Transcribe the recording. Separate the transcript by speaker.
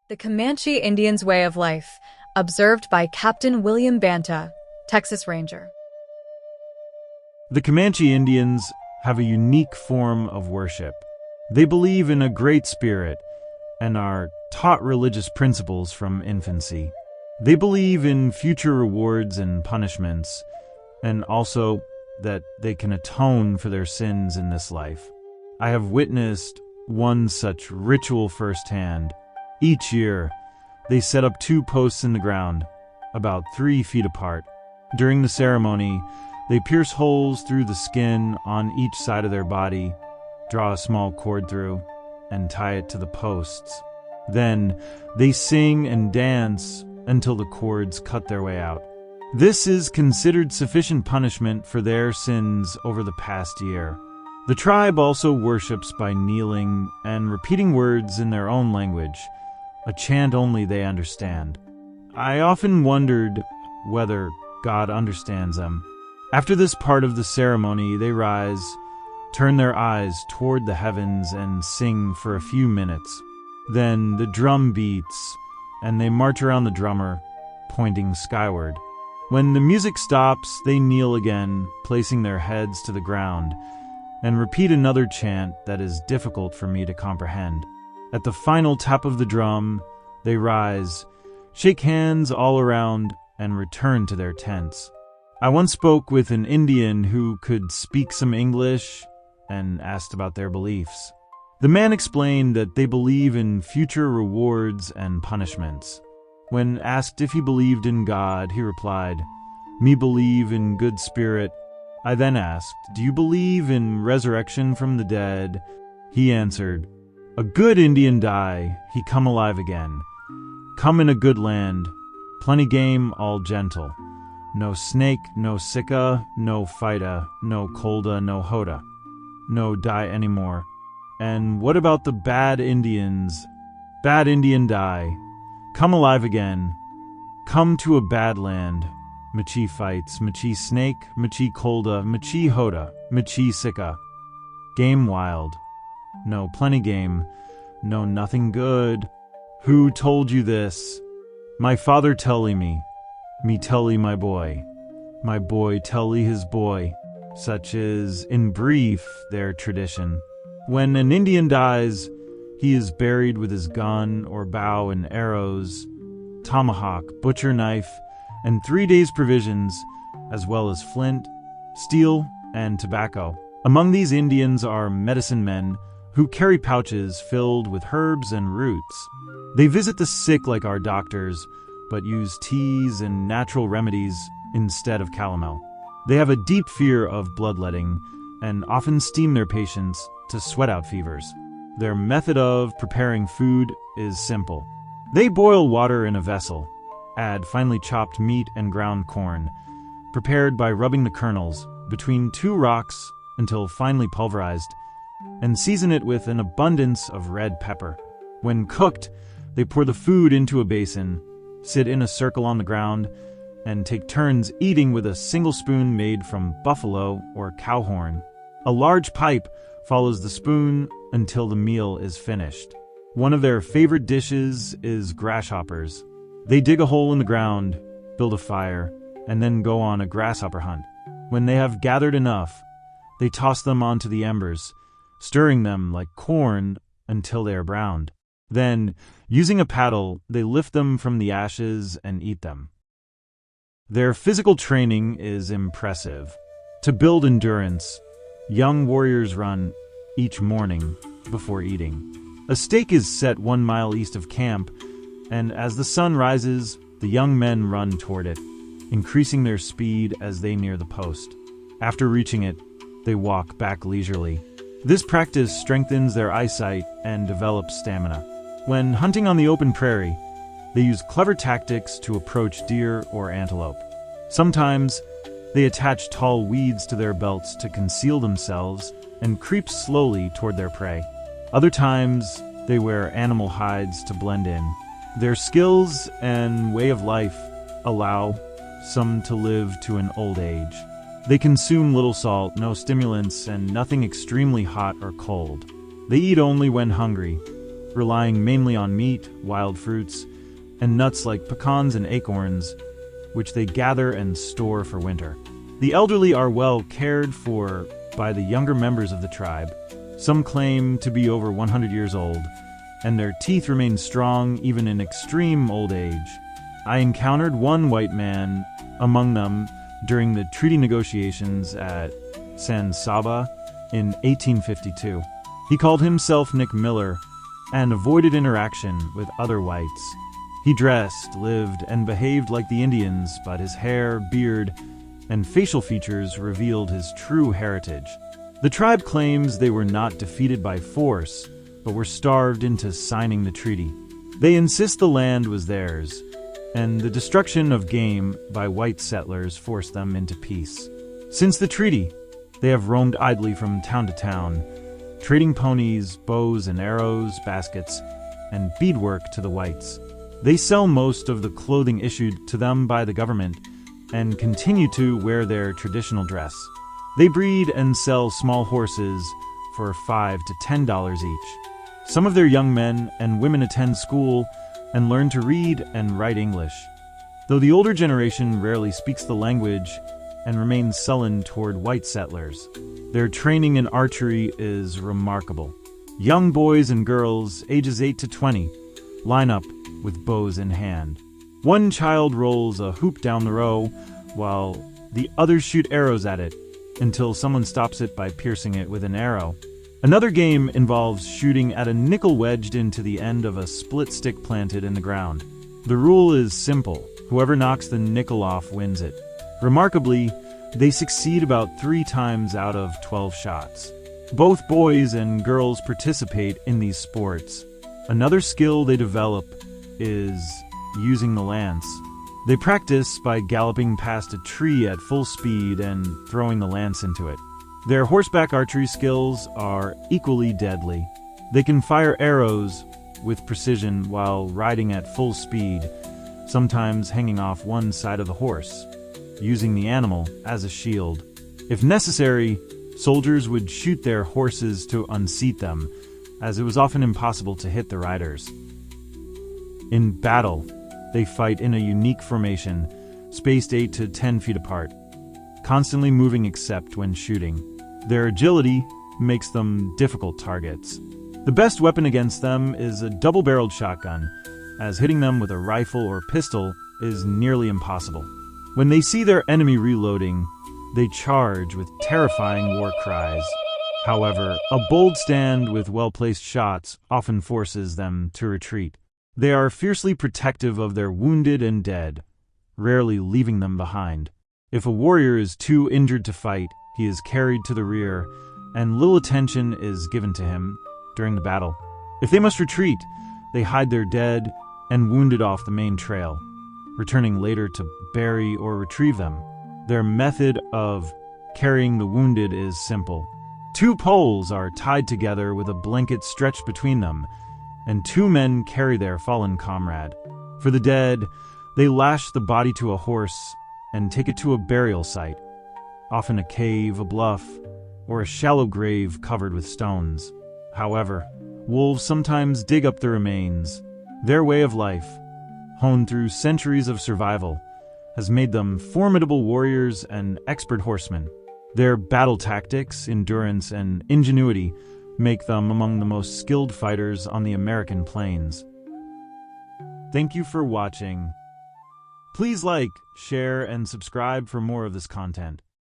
Speaker 1: The Comanche Indians' Way of Life, observed by Captain William Banta, Texas Ranger.
Speaker 2: The Comanche Indians have a unique form of worship. They believe in a great spirit and are taught religious principles from infancy. They believe in future rewards and punishments, and also that they can atone for their sins in this life. I have witnessed one such ritual firsthand. Each year, they set up 2 posts in the ground, about 3 feet apart. During the ceremony, they pierce holes through the skin on each side of their body, draw a small cord through, and tie it to the posts. Then, they sing and dance until the cords cut their way out. This is considered sufficient punishment for their sins over the past year. The tribe also worships by kneeling and repeating words in their own language, a chant only they understand. I often wondered whether God understands them. After this part of the ceremony, they rise, turn their eyes toward the heavens, and sing for a few minutes. Then the drum beats, and they march around the drummer, pointing skyward. When the music stops, they kneel again, placing their heads to the ground, and repeat another chant that is difficult for me to comprehend. At the final tap of the drum, they rise, shake hands all around, and return to their tents. I once spoke with an Indian who could speak some English and asked about their beliefs. The man explained that they believe in future rewards and punishments. When asked if he believed in God, he replied, "Me believe in good spirit." I then asked, "Do you believe in resurrection from the dead?" He answered, "A good Indian die, he come alive again. Come in a good land, plenty game, all gentle. No snake, no sika, no fighta, no colda, no hoda. No die anymore. And what about the bad Indians? Bad Indian die. Come alive again. Come to a bad land. Machi fights, machi snake, machi colda, machi hoda, machi sika. Game wild. No plenty game. No nothing good. Who told you this? My father telly me. Me telly my boy. My boy telly his boy. Such is, in brief, their tradition. When an Indian dies, he is buried with his gun or bow and arrows, tomahawk, butcher knife, and 3 days' provisions, as well as flint, steel, and tobacco. Among these Indians are medicine men who carry pouches filled with herbs and roots. They visit the sick like our doctors, but use teas and natural remedies instead of calomel. They have a deep fear of bloodletting and often steam their patients to sweat out fevers. Their method of preparing food is simple. They boil water in a vessel, add finely chopped meat and ground corn, prepared by rubbing the kernels between 2 rocks until finely pulverized, and season it with an abundance of red pepper. When cooked, they pour the food into a basin, sit in a circle on the ground, and take turns eating with a single spoon made from buffalo or cow horn. A large pipe follows the spoon until the meal is finished. One of their favorite dishes is grasshoppers. They dig a hole in the ground, build a fire, and then go on a grasshopper hunt. When they have gathered enough, they toss them onto the embers, stirring them like corn until they are browned. Then, using a paddle, they lift them from the ashes and eat them. Their physical training is impressive. To build endurance, young warriors run each morning before eating. A stake is set 1 mile east of camp, and as the sun rises, the young men run toward it, increasing their speed as they near the post. After reaching it, they walk back leisurely. This practice strengthens their eyesight and develops stamina. When hunting on the open prairie, they use clever tactics to approach deer or antelope. Sometimes, they attach tall weeds to their belts to conceal themselves and creep slowly toward their prey. Other times, they wear animal hides to blend in. Their skills and way of life allow some to live to an old age. They consume little salt, no stimulants, and nothing extremely hot or cold. They eat only when hungry, relying mainly on meat, wild fruits, and nuts like pecans and acorns, which they gather and store for winter. The elderly are well cared for by the younger members of the tribe. Some claim to be over 100 years old, and their teeth remain strong even in extreme old age. I encountered one white man among them during the treaty negotiations at San Saba in 1852. He called himself Nick Miller and avoided interaction with other whites. He dressed, lived, and behaved like the Indians, but his hair, beard, and facial features revealed his true heritage. The tribe claims they were not defeated by force, but were starved into signing the treaty. They insist the land was theirs, and the destruction of game by white settlers forced them into peace. Since the treaty, they have roamed idly from town to town, trading ponies, bows and arrows, baskets, and beadwork to the whites. They sell most of the clothing issued to them by the government and continue to wear their traditional dress. They breed and sell small horses for $5 to $10 each. Some of their young men and women attend school and learn to read and write English, though the older generation rarely speaks the language and remains sullen toward white settlers. Their training in archery is remarkable. Young boys and girls, ages 8 to 20, line up with bows in hand. One child rolls a hoop down the row, while the others shoot arrows at it until someone stops it by piercing it with an arrow. Another game involves shooting at a nickel wedged into the end of a split stick planted in the ground. The rule is simple. Whoever knocks the nickel off wins it. Remarkably, they succeed about 3 times out of 12 shots. Both boys and girls participate in these sports. Another skill they develop is using the lance. They practice by galloping past a tree at full speed and throwing the lance into it. Their horseback archery skills are equally deadly. They can fire arrows with precision while riding at full speed, sometimes hanging off one side of the horse, using the animal as a shield. If necessary, soldiers would shoot their horses to unseat them, as it was often impossible to hit the riders. In battle, they fight in a unique formation, spaced 8 to 10 feet apart, constantly moving except when shooting. Their agility makes them difficult targets. The best weapon against them is a double-barreled shotgun, as hitting them with a rifle or pistol is nearly impossible. When they see their enemy reloading, they charge with terrifying war cries. However, a bold stand with well-placed shots often forces them to retreat. They are fiercely protective of their wounded and dead, rarely leaving them behind. If a warrior is too injured to fight, he is carried to the rear, and little attention is given to him during the battle. If they must retreat, they hide their dead and wounded off the main trail, returning later to bury or retrieve them. Their method of carrying the wounded is simple. 2 poles are tied together with a blanket stretched between them, and 2 men carry their fallen comrade. For the dead, they lash the body to a horse and take it to a burial site, often a cave, a bluff, or a shallow grave covered with stones. However, wolves sometimes dig up the remains. Their way of life, honed through centuries of survival, has made them formidable warriors and expert horsemen. Their battle tactics, endurance, and ingenuity make them among the most skilled fighters on the American plains. Thank you for watching. Please like, share, and subscribe for more of this content.